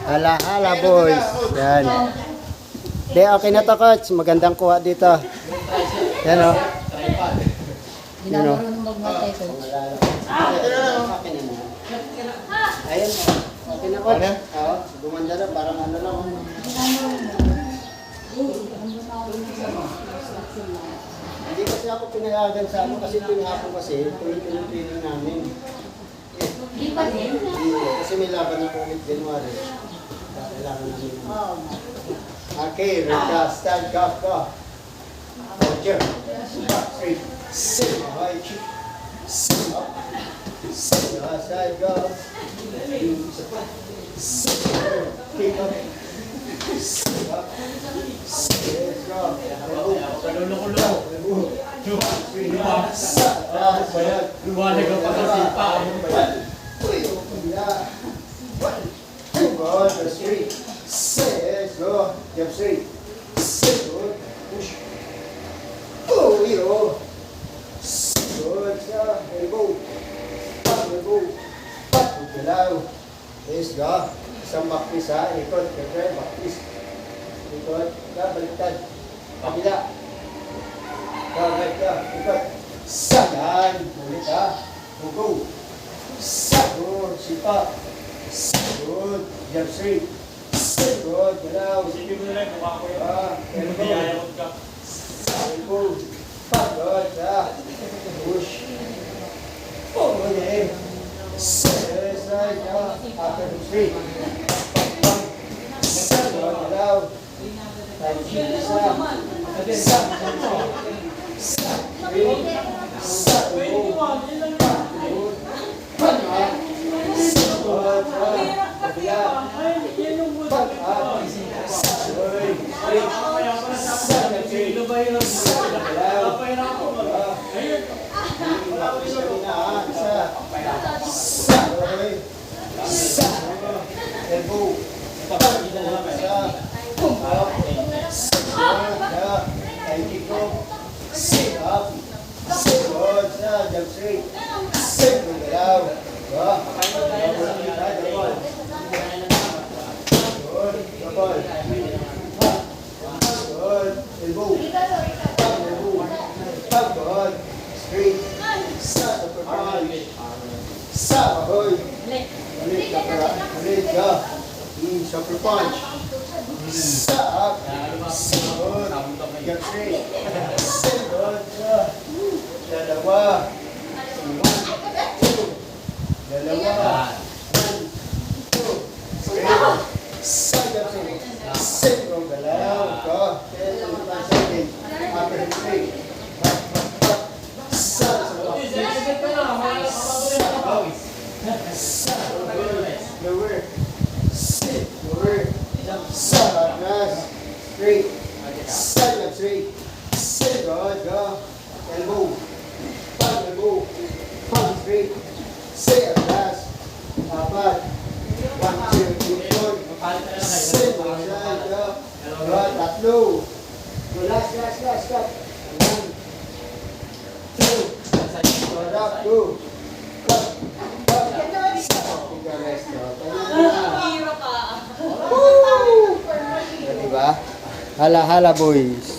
Hala, hala, boys. Yan. Di, okay na to, coach. Magandang kuha dito. Yan, o. Hindi na marunong magmatay, coach. Ayun, okay na, coach. Oo, gumanda na, parang ano lang. Hindi kasi ako pinayagan sa ano kasi pinahapon kasi tuloy-tuloy training namin. Hindi pa din? Kasi may laban na ulit January. Kailangan namin. Okay, Rika, stand, go. Roger. Straight. Sit. Right. Sit up. Sit. Side, go. Sit. Kick up. Sit up. Sit. Go. Luwalag ang pagkasipa. Go, the straight. Sit, go. Jump straight. Sit, good. Push. Oh, yo. Good, stop. Elbow. Pop, elbow. Pop, galaw. Yes, go. Isang backpiece ha. Ikot, kaya backpiece. Ikot. Baliktad. Kabila. Right ka. Ikot. Sagan. Ulit ha. Go. Sagod. Sipa. Good. Jump straight. Good. Galaw. Sige mo na lang, mukha ko yun. Elbow. Hindi ayakot ka. Elbow. Good. Push. Oh, okay. Yes, right. After the straight. Sagod. Galaw. Time shift. Sa. Sit up. Sit good. Jump straight. Sit with it out. Good. Double. Good. Elbow. Elbow. Good. Straight. Start the punch. Stop. Ahoy. Ulit. Ulit. Go. Super punch. Stop. Good. Jump straight. Sit good. Dalawa. Dalawa. 1, 2, 3. Sit from the left. Go. 10 seconds. After the three. Lower. Sit. Lower. Stop. Straight. Side up straight. Sit. Good. Go. Elbow. Pump elbow. Pump straight. Sit at last. Apat. 1, 2, 3, 4. Sit. Side. Go. Good. Tatlo. Go. Last. 1, 2. Good up. 2. Cut. Stop. Take a rest. Diba? Hala, hala, boys.